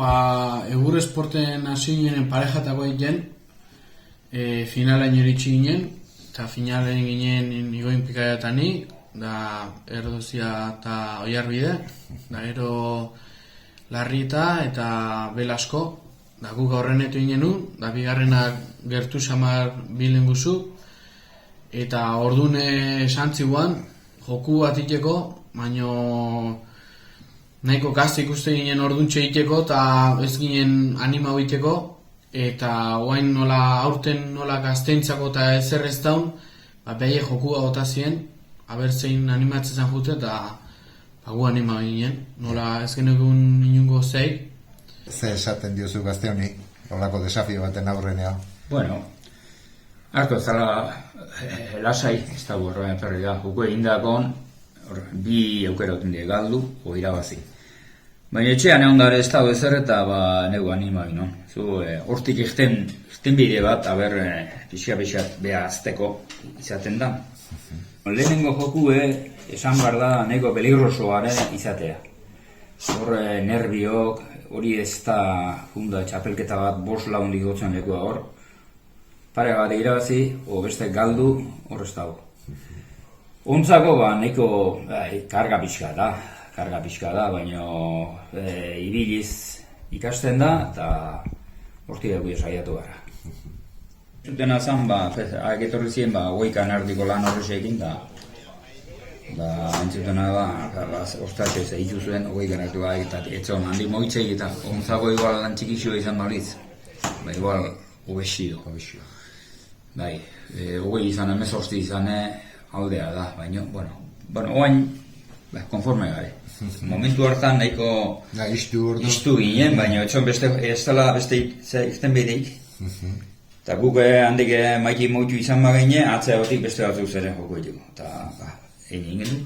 Egur esporten hasi ginen parejatako egiten, finalain iritsi ginen, eta finalain ginen Igoin Pikaia eta ni, da Erdozia eta Oiarbide, da gero Larrita eta Belasko, da guk aurrenetu ginen nun, da bigarrenak gertu samar bilen guzu, eta ordune santziguan, joku bat iteko, baino nahiko gazte ikuste ginen orduntxe iteko, eta ez ginen anima iteko, eta oain nola aurten nola gazteintzako eta ezer ez daun, behi jokua gota ziren, aber zein animatzen zen jute, eta gu anima ginen, nola ez genekun inungo zei. Ze esaten diozu gazte honi, olako desafio baten aurrenea? Bueno, hartu ezala lasai, ez da borroen perri da, joko egin dakon, bi aukera duten die galdu, o irabazi. Baina etxean egon dara ez dago ezer eta negu anima gino. Hortik irten bide bat, aber pixka-pixat beha azteko izaten da. Lehenengo joku esan behar da neko peligrosoare izatea. Hor nerviok, hori ez da funda txapelketa bat 5 lagundik gotzen lekua hor. Pare bat irabazi, o beste galdu, hor ez dago. Ontzako neko karga pixka da, baina ibiliz ikasten da, eta hortik dugu saiatu gara. Zuten azan, etorri ziren, goikan ardiko lan horrezekin, da entzutena ostatxe zeitu zuen, goikan artu eta etzon handik moitzeik, eta ontzako igual lan txikixua izan baliz, igual obesio. Bai, hogei izan, 18 izan, aldea da, baina, oain, konforme gare. Momentu hartan nahiko iztu ginen, baina ez dela beste irten behideik. Eta guk handik maiki moitu izan bagine, atzea batik beste batzuk zeren joko egiteko. Eta egin gendu.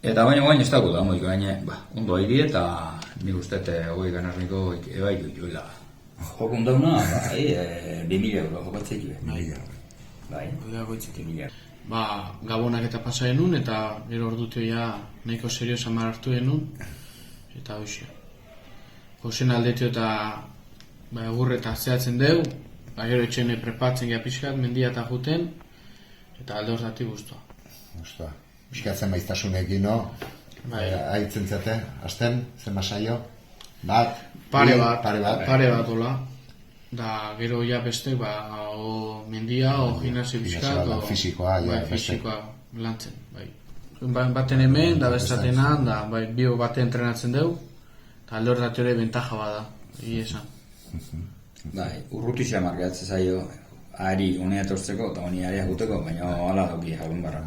Eta baina ez dago da, moiko gaine, ondo haidi eta nik uste hogei ganarniko ebai joila. Jokun dauna, 2.000 euro jokatzek joe. Bai, goitzetik 1.000. Gabonak eta pasa genuen, eta gero ordutio ja nahiko serio samar hartu genuen, eta hoxe. Josen aldetio eta egurreta zehatzen deu, gero etxene prepatzen geha pixkat, mendia eta juten, eta alde hortatik guztua. Pixkatzen maiztasunekin, no? Haitzen zate, azten, zen masaio? Pare bat, hola. Da gero ja beste, o mendia, o gimnasio pixkat, o fisikoa lantzen. Baten hemen, da bestatenan, da bio bate entrenatzen deu, eta alde horretat ere bentaja bada, esan. Urruti xamar gehatzen zaio, ari honea etortzeko eta honi aria guteko, baina hala dauki jagun barra.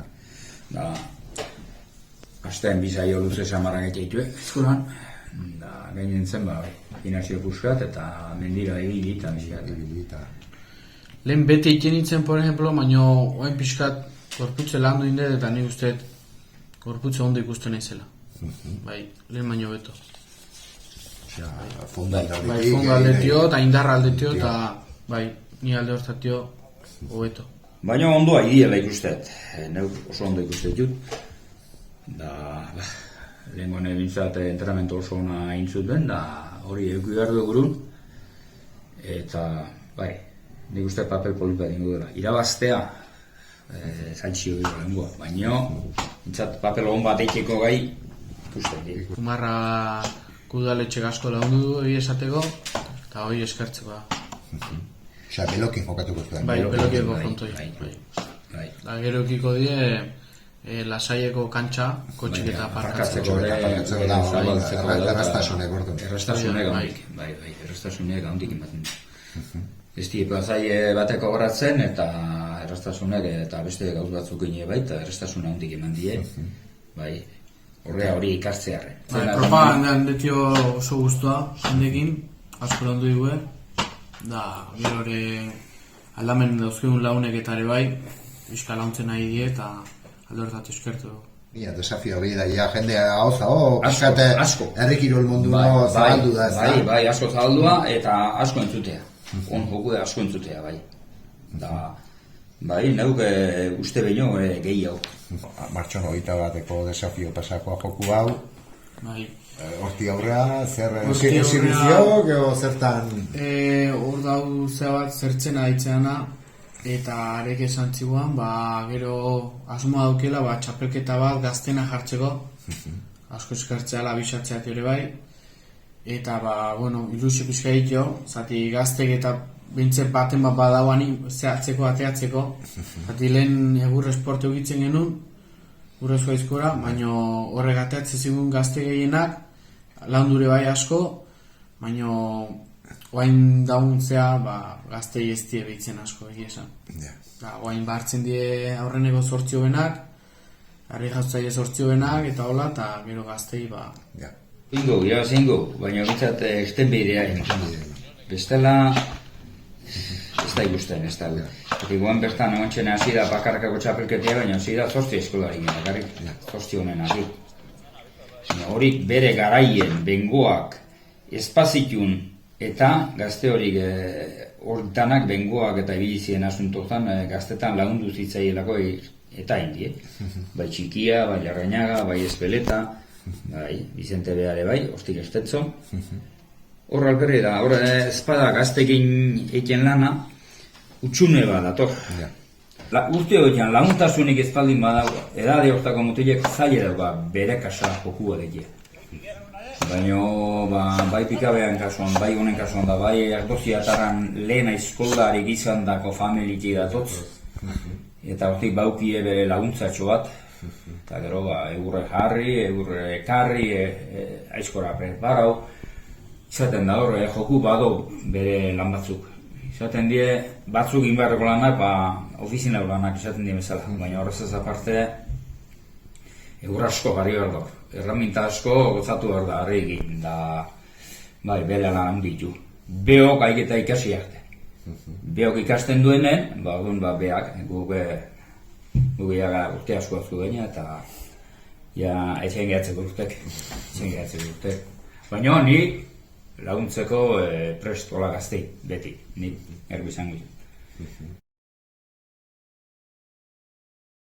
Azten bizaio luze xamarrak egitue, ezkuran, da gainen zen, gimnasio puskat eta mendira ibili eta miskat. Lehen bete iten nintzen, por ejemplo, baina oain pixkat korputze landu indet eta nik usteet korputze ondo ikusten naizela. Lehen baino beto. Fonda aldetio eta indarra aldetio eta ni alde hortatio hobeto. Baina ondoa ideala ikusteet, neuk oso ondo ikusteet jut. Lehen gone bintzat entrenamentu oso ona egin zuten, da hori eduki behar du gurun. Eta, nik uste papel polipa dingu dela. Irabaztea, zaitxio dira lengoa, baina bintzat papel hon bat eiteko gai ikusten dira. Umarra kudaletxe gasko lagundu du egia esateko, eta hori eskertzeko da. Osa, belokin jokatuko zuen. Belokin konfrontoi. Da gero ekiko die, lasaieko kantxa, kotxik eta parkatzeko. Errastasunek ordu. Errastasunek handik ematen du. Ez dipazaile bateko goratzen eta errastasunek eta beste gauz batzuk ine baita errastasuna handik eman die. Horrea hori ikartzearen. Propagandan detio oso guztua, handekin, asko landu digue. Da, gero hori aldamen dauzkegun launek eta ere bizka launtzen nahi die eta aldortat eskertu dugu. Desafio bida, jendea hauza, pixkate herrikirol mundu zabaldu da, ez da? Bai, asko zabaldua eta asko entzutea. On joku da asko entzutea, bai. Neuk uste baino gehi hau. Martxon 21 desafio pasakoa joku hau, Bai. Horti aurrea, zer exhibiziok, edo zertan? Hor dau bat zertzen aditzeana, eta arek esan ziguan, gero asmoa daukela, txapelketa bat gaztena jartzeko, asko eskartzea labisatzeak ere bai, eta ilusio pixka ditu, zati gaztek eta bintzen baten badauan zehatzeko, ateatzeko, zati lehen egur esporte egitzen genuen, urrezko aizkora, baina horrek ateatzen zigun gazte gehienak, laundure bai asko, baina oain dauntzea gaztei ez die behitzen asko egia esan. Oain hartzen die aurreneko zortziobenak, harri jatzaile zortziobenak, eta hola, eta gero gaztei Ingo, baina bitzat esten bidea bestela ez da ikusten, ez da. Iguan bertan egontxen hasi da bakarrakako txapelketea, baina hasi da zortzi eskolari bakarrik, zortzi honen hasi. Hori bere garaien, bengoak, espazitun eta gazte horik hortanak bengoak eta ibilizien asuntotan gaztetan lagundu zitzaielako eta indi. Bai txikia, bai Larrañaga, bai Espeleta, bai Vicente Beare bai, hortik estetzo. Horra alperri da, horra espada gaztekin egin lana, utxune bat dator. Urte horretan laguntasunik ezpaldin badago, edade hortako mutilek zaila dauka bere kasa jokua dekia. Baina bai pikabean kasuan, bai honen kasuan da, bai ardoziataran lehen aizkoldarik izan dako familiki datotz. Eta hortik baukie bere laguntzatxo bat. Eta gero egurre jarri, egurre ekarri, aizkora preparau. Izaten da hor, joku bado bere lan batzuk. Izaten die, batzuk inbarreko lanak, ofizinako lanak izaten die bezala. Baina horrez ez aparte, egur asko gari behar da. Erraminta asko gozatu behar da harregin, da bai, bere lan ditu. Beok aiketa ikasi arte. Beok ikasten duenen, beak, guk urte asko azku gaina, eta ezen gehatzeko urtek. Baina ni laguntzeko prest hola gaztei, beti, ni erbi izango.